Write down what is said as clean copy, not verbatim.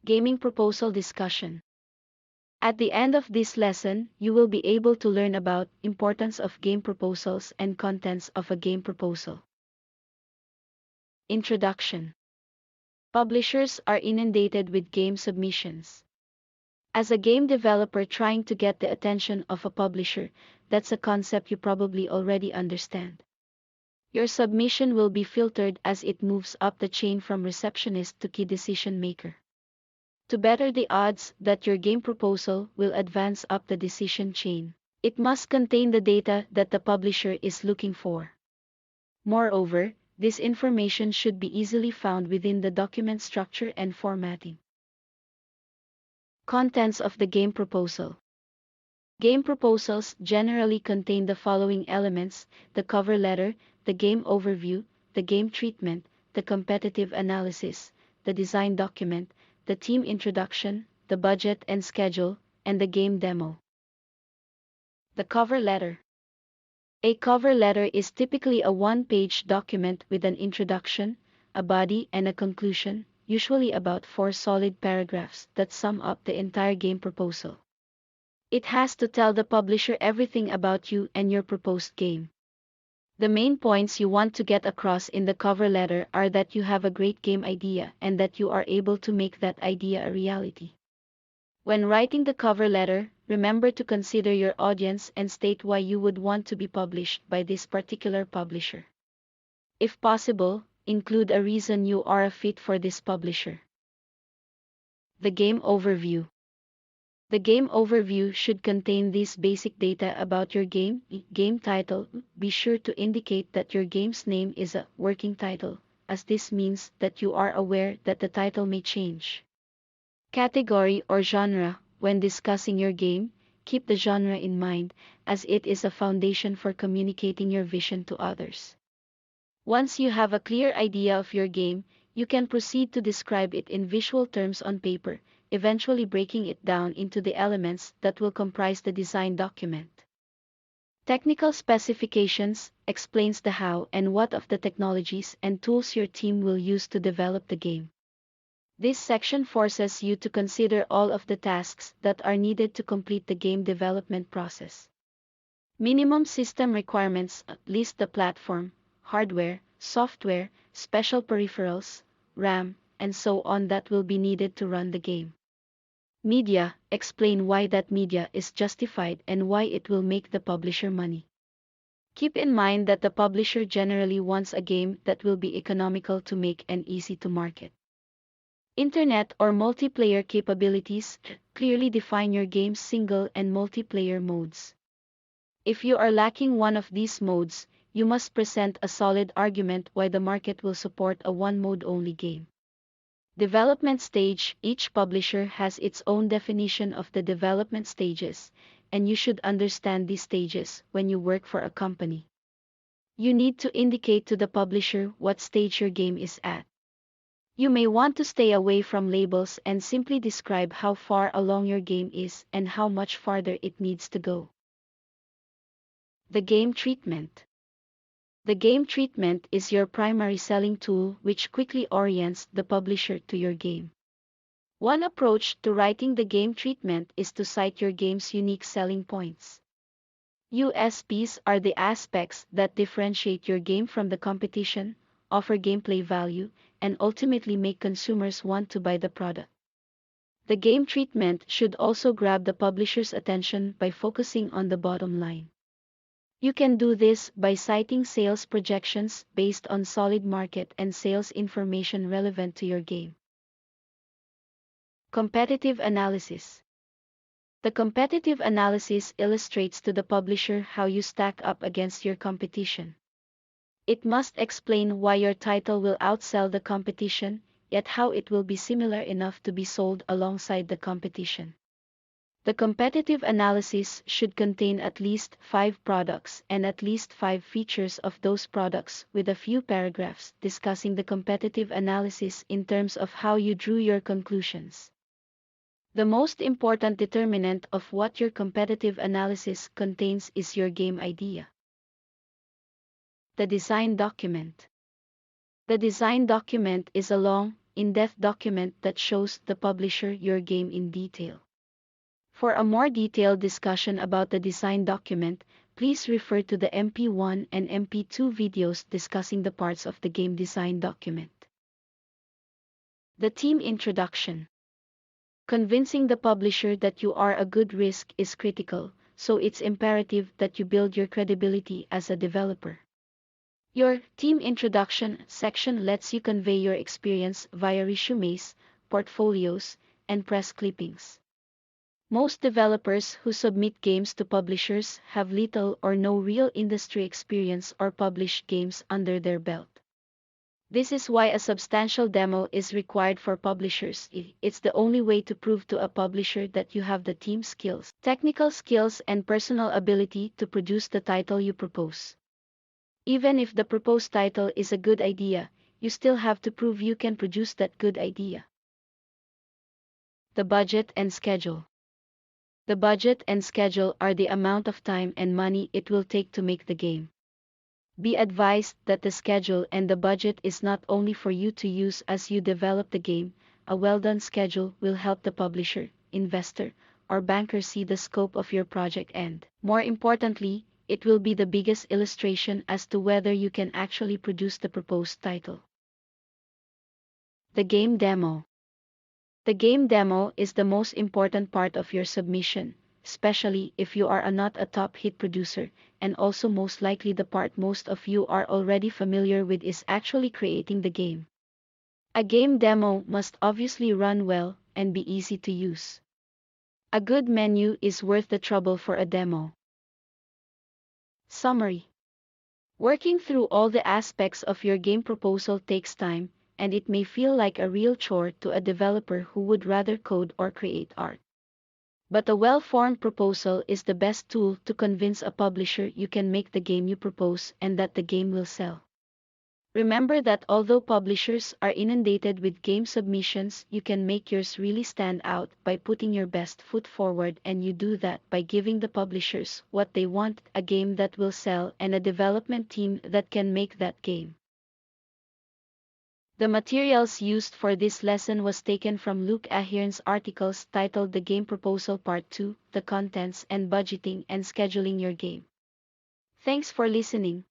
Gaming Proposal Discussion. At the end of this lesson, you will be able to learn about importance of game proposals and contents of a game proposal. Introduction. Publishers are inundated with game submissions. As a game developer trying to get the attention of a publisher, that's a concept you probably already understand. Your submission will be filtered as it moves up the chain from receptionist to key decision maker. To better the odds that your game proposal will advance up the decision chain, it must contain the data that the publisher is looking for. Moreover, this information should be easily found within the document structure and formatting. Contents of the game proposal. Game proposals generally contain the following elements: the cover letter, the game overview, the game treatment, the competitive analysis, the design document, the team introduction, the budget and schedule, and the game demo. The cover letter. A cover letter is typically a one-page document with an introduction, a body, and a conclusion, usually about 4 solid paragraphs that sum up the entire game proposal. It has to tell the publisher everything about you and your proposed game. The main points you want to get across in the cover letter are that you have a great game idea and that you are able to make that idea a reality. When writing the cover letter, remember to consider your audience and state why you would want to be published by this particular publisher. If possible, include a reason you are a fit for this publisher. The game overview. The game overview should contain these basic data about your game. Game title. Be sure to indicate that your game's name is a working title, as this means that you are aware that the title may change. Category or genre. When discussing your game, keep the genre in mind, as it is a foundation for communicating your vision to others. Once you have a clear idea of your game, you can proceed to describe it in visual terms on paper, eventually breaking it down into the elements that will comprise the design document. Technical specifications explains the how and what of the technologies and tools your team will use to develop the game. This section forces you to consider all of the tasks that are needed to complete the game development process. Minimum system requirements list the platform, hardware, software, special peripherals, RAM, and so on that will be needed to run the game. Media, explain why that media is justified and why it will make the publisher money. Keep in mind that the publisher generally wants a game that will be economical to make and easy to market. Internet or multiplayer capabilities, clearly define your game's single and multiplayer modes. If you are lacking one of these modes, you must present a solid argument why the market will support a one-mode only game. Development stage. Each publisher has its own definition of the development stages, and you should understand these stages when you work for a company. You need to indicate to the publisher what stage your game is at. You may want to stay away from labels and simply describe how far along your game is and how much farther it needs to go. The game treatment. The game treatment is your primary selling tool which quickly orients the publisher to your game. One approach to writing the game treatment is to cite your game's unique selling points. USPs are the aspects that differentiate your game from the competition, offer gameplay value, and ultimately make consumers want to buy the product. The game treatment should also grab the publisher's attention by focusing on the bottom line. You can do this by citing sales projections based on solid market and sales information relevant to your game. Competitive analysis. The competitive analysis illustrates to the publisher how you stack up against your competition. It must explain why your title will outsell the competition, yet how it will be similar enough to be sold alongside the competition. The competitive analysis should contain at least 5 products and at least 5 features of those products, with a few paragraphs discussing the competitive analysis in terms of how you drew your conclusions. The most important determinant of what your competitive analysis contains is your game idea. The design document. The design document is a long, in-depth document that shows the publisher your game in detail. For a more detailed discussion about the design document, please refer to the MP1 and MP2 videos discussing the parts of the game design document. The team introduction. Convincing the publisher that you are a good risk is critical, so it's imperative that you build your credibility as a developer. Your team introduction section lets you convey your experience via resumes, portfolios, and press clippings. Most developers who submit games to publishers have little or no real industry experience or published games under their belt. This is why a substantial demo is required for publishers. It's the only way to prove to a publisher that you have the team skills, technical skills, and personal ability to produce the title you propose. Even if the proposed title is a good idea, you still have to prove you can produce that good idea. The budget and schedule. The budget and schedule are the amount of time and money it will take to make the game. Be advised that the schedule and the budget is not only for you to use as you develop the game. A well-done schedule will help the publisher, investor, or banker see the scope of your project and, more importantly, it will be the biggest illustration as to whether you can actually produce the proposed title. The game demo. The game demo is the most important part of your submission, especially if you are not a top hit producer, and also most likely the part most of you are already familiar with is actually creating the game. A game demo must obviously run well and be easy to use. A good menu is worth the trouble for a demo. Summary. Working through all the aspects of your game proposal takes time, and it may feel like a real chore to a developer who would rather code or create art. But a well-formed proposal is the best tool to convince a publisher you can make the game you propose and that the game will sell. Remember that although publishers are inundated with game submissions, you can make yours really stand out by putting your best foot forward, and you do that by giving the publishers what they want: a game that will sell and a development team that can make that game. The materials used for this lesson was taken from Luke Ahern's articles titled The Game Proposal Part 2, The Contents and Budgeting and Scheduling Your Game. Thanks for listening.